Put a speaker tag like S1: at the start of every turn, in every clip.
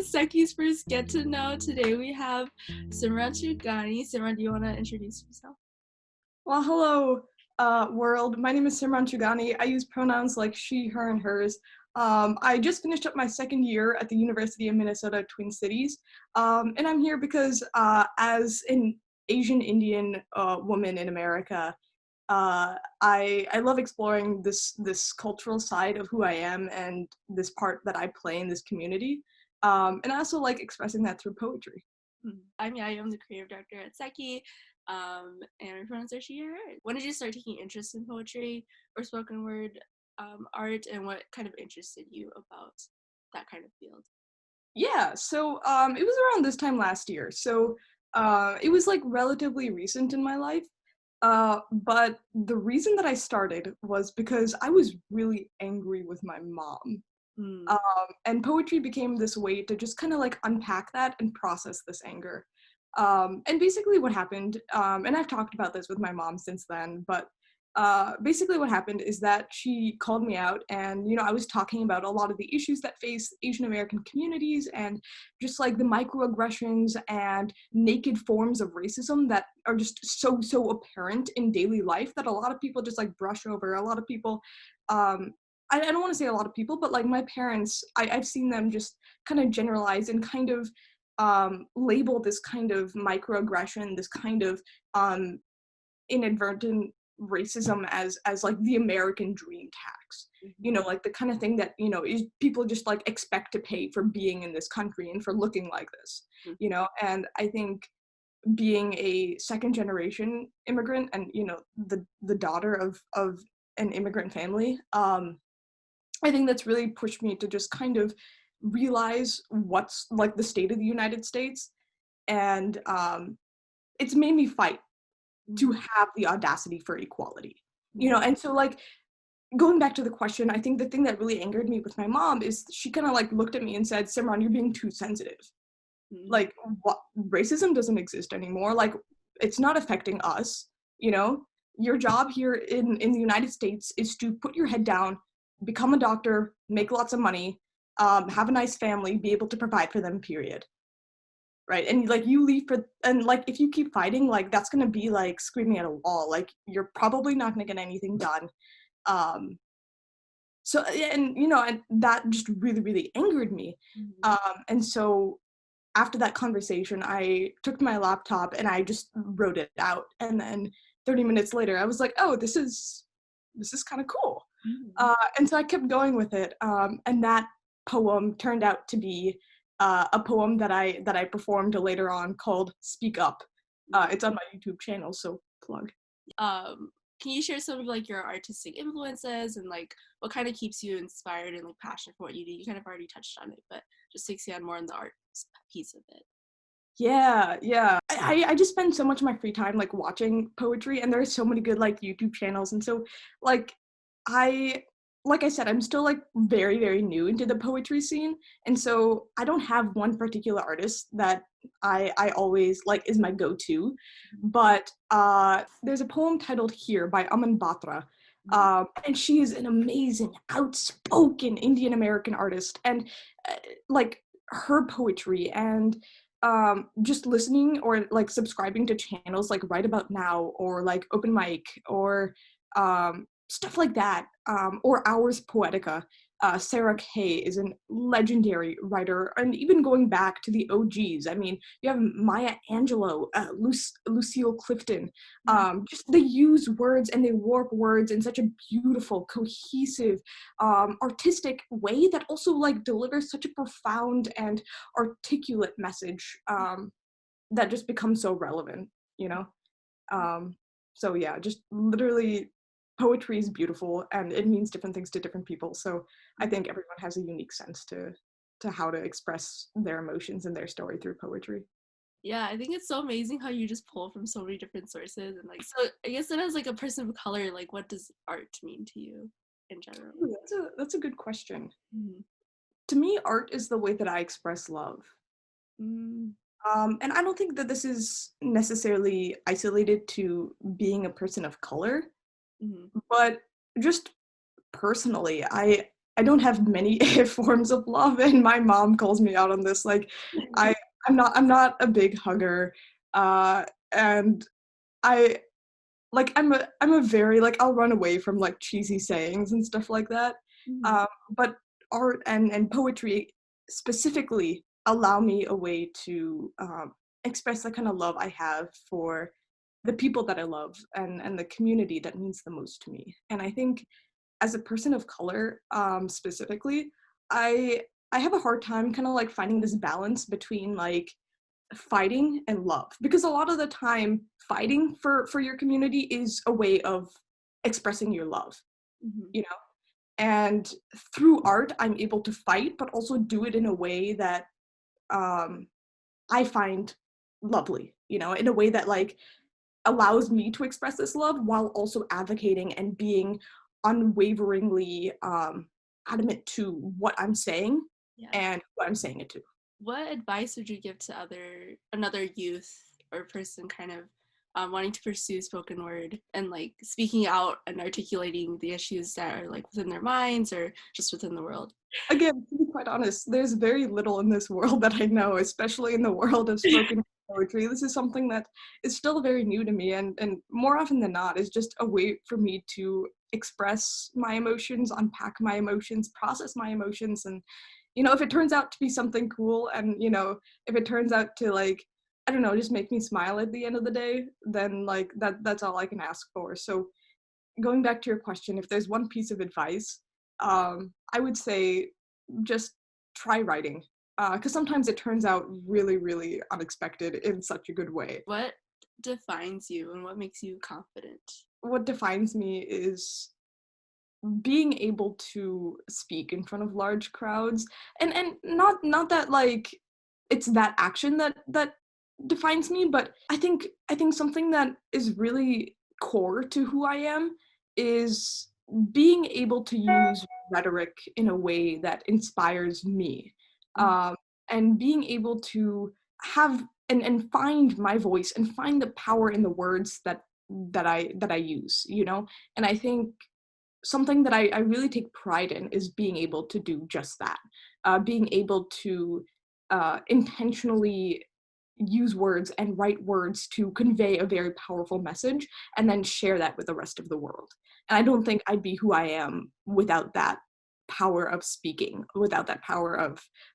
S1: SEKY's first Get to Know. Today we have Simran Chugani. Simran, do you want to introduce yourself?
S2: Well, hello, world. My name is Simran Chugani. I use pronouns like she, her, and hers. I just finished up my second year at the University of Minnesota Twin Cities, and I'm here because as an Asian Indian woman in America, I love exploring this cultural side of who I am and this part that I play in this community, and I also like expressing that through poetry.
S1: I'm Yaya. I'm the creative director at SEKY, and my pronouns are she, her. When did you start taking interest in poetry or spoken word art, and what kind of interested you about that kind of field?
S2: Yeah, so it was around this time last year. So it was like relatively recent in my life. But the reason that I started was because I was really angry with my mom.
S1: Mm.
S2: And poetry became this way to just kind of like unpack that and process this anger. And basically what happened, and I've talked about this with my mom since then, but basically what happened is that she called me out and, I was talking about a lot of the issues that face Asian American communities and just like the microaggressions and naked forms of racism that are just so apparent in daily life that a lot of people just like brush over. A lot of people, I don't want to say a lot of people, but like my parents, I've seen them just kind of generalize and kind of label this kind of microaggression, this kind of inadvertent racism as like the American dream tax. Like the kind of thing that is people just like expect to pay for being in this country and for looking like this. And I think being a second generation immigrant and the daughter of an immigrant family, I think that's really pushed me to just kind of realize what's like the state of the United States, and it's made me fight to have the audacity for equality. And so like going back to the question, I think the thing that really angered me with my mom is she kind of like looked at me and said, Simran, you're being too sensitive. Like, what, racism doesn't exist anymore. Like, it's not affecting us. Your job here in the United States is to put your head down, become a doctor, make lots of money, have a nice family, be able to provide for them, period. Right? And like you leave and like if you keep fighting, like that's gonna be like screaming at a wall. Like you're probably not gonna get anything done. So and that just really angered me. And so after that conversation, I took my laptop and I just wrote it out. And then 30 minutes later, I was like, oh, this is kind of cool. And so I kept going with it. And that poem turned out to be a poem that I performed later on called Speak Up. It's on my YouTube channel, so plug.
S1: Can you share some of like your artistic influences and like what kind of keeps you inspired and like passionate for what you do? You kind of already touched on it, but just to expand more on the art piece of it.
S2: Yeah. I just spend so much of my free time like watching poetry, and there are so many good like YouTube channels, and so like I said, I'm still like very new into the poetry scene, and so I don't have one particular artist that I always like is my go-to, but there's a poem titled Here by Aman Batra, and she is an amazing, outspoken Indian American artist, and like her poetry and just listening or like subscribing to channels like Right About Now or like Open Mic or stuff like that, or Hours Poetica. Sarah Kay is a legendary writer, and even going back to the OGs. I mean, you have Maya Angelou, Lucille Clifton. Just they use words and they warp words in such a beautiful, cohesive, artistic way that also like delivers such a profound and articulate message that just becomes so relevant. So yeah, just literally poetry is beautiful and it means different things to different people. So I think everyone has a unique sense to how to express their emotions and their story through poetry.
S1: Yeah, I think it's so amazing how you just pull from so many different sources, and like, so I guess then as like a person of color, like what does art mean to you in general?
S2: Ooh, that's a good question. To me, art is the way that I express love. And I don't think that this is necessarily isolated to being a person of color, but just personally, I don't have many forms of love, and my mom calls me out on this. Like, I I'm not a big hugger, and I I'm a very like I'll run away from like cheesy sayings and stuff like that.
S1: Mhm.
S2: But art and poetry specifically allow me a way to express the kind of love I have for the people that I love and the community that means the most to me. And I think as a person of color, specifically, I I have a hard time kind of like finding this balance between like fighting and love, because a lot of the time fighting for your community is a way of expressing your love,
S1: Mhm.
S2: you know. And through art I'm able to fight but also do it in a way that um I find lovely, you know, in a way that like allows me to express this love while also advocating and being unwaveringly adamant to what I'm saying
S1: Yeah.
S2: and what I'm saying it to.
S1: What advice would you give to another youth or person kind of wanting to pursue spoken word and like speaking out and articulating the issues that are like within their minds or just within the world?
S2: Again, to be quite honest, there's very little in this world that I know, especially in the world of spoken poetry. This is something that is still very new to me, and more often than not is just a way for me to express my emotions, unpack my emotions, process my emotions. And you know, if it turns out to be something cool, and you know, if it turns out to like, I don't know, just make me smile at the end of the day, then like that's all I can ask for. So going back to your question, if there's one piece of advice, I would say just try writing, because sometimes it turns out really, really unexpected in such a good way.
S1: What defines you and what makes you confident?
S2: What defines me is being able to speak in front of large crowds, and not that like it's that action that defines me, but I think something that is really core to who I am is being able to use rhetoric in a way that inspires me,
S1: Mhm.
S2: um, and being able to have and find my voice and find the power in the words that I use, you know. And I think something that I really take pride in is being able to do just that, being able to intentionally use words and write words to convey a very powerful message and then share that with the rest of the world. And I don't think I'd be who I am without that power of speaking, without that power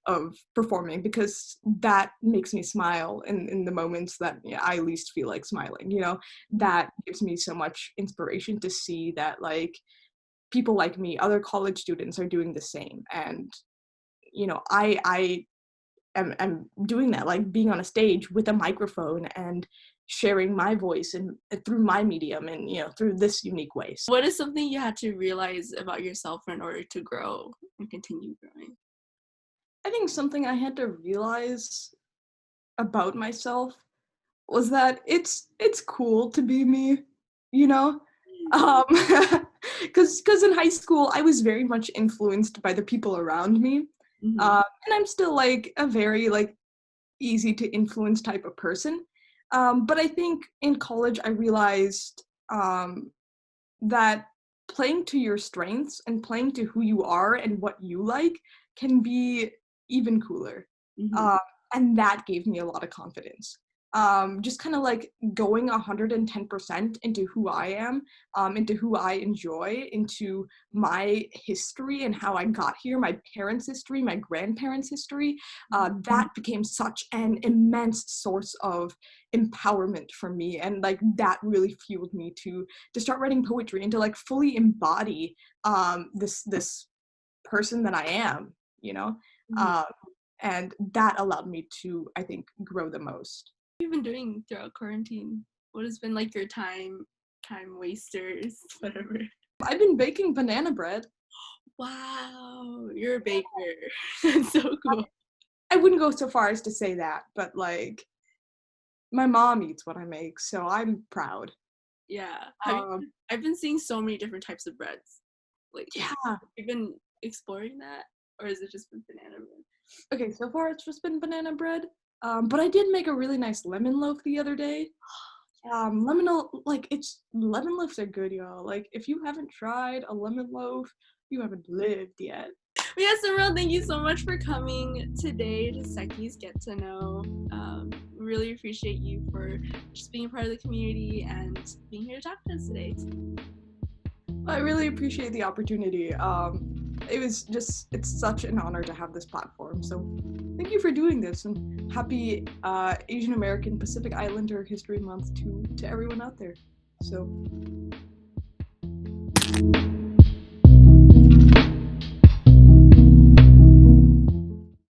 S2: of performing, because that makes me smile in the moments that I least feel like smiling, you know. That gives me so much inspiration to see that like people like me, other college students are doing the same. And you know, I am doing that, like being on a stage with a microphone and sharing my voice and through my medium and you know through this unique way. So
S1: What is something you had to realize about yourself in order to grow and continue growing?
S2: I think something I had to realize about myself was that it's cool to be me, you know. um because in high school I was very much influenced by the people around me,
S1: Mhm.
S2: and I'm still like a very like easy to influence type of person. But I think in college I realized that playing to your strengths and playing to who you are and what you like can be even cooler.
S1: Mhm.
S2: Um, and that gave me a lot of confidence. Just kind of like going 110% into who I am, into who I enjoy, into my history and how I got here, my parents' history, my grandparents' history. That became such an immense source of empowerment for me. And like that really fueled me to start writing poetry and to like fully embody this person that I am, you know.
S1: Mhm.
S2: Um, and that allowed me to, I think, grow the most.
S1: What have you been doing throughout quarantine? What has been like your time wasters, whatever?
S2: I've been baking banana bread.
S1: Wow, you're a baker. That's so cool.
S2: I wouldn't go so far as to say that, but like my mom eats what I make, so I'm proud.
S1: Yeah.
S2: Um,
S1: I've been seeing so many different types of breads lately.
S2: yeah.
S1: You've been exploring that, or is it just been banana bread?
S2: Okay, so far it's just been banana bread. But I did make a really nice lemon loaf the other day. Lemon loaves are good, y'all. Like if you haven't tried a lemon loaf, You haven't lived yet.
S1: Yes, Simran, thank you so much for coming today to SEKY's Get to Know. Really appreciate you for just being a part of the community and being here to talk to us today.
S2: I really appreciate the opportunity. It's such an honor to have this platform. So thank you for doing this, and happy Asian American Pacific Islander History Month to everyone out there. So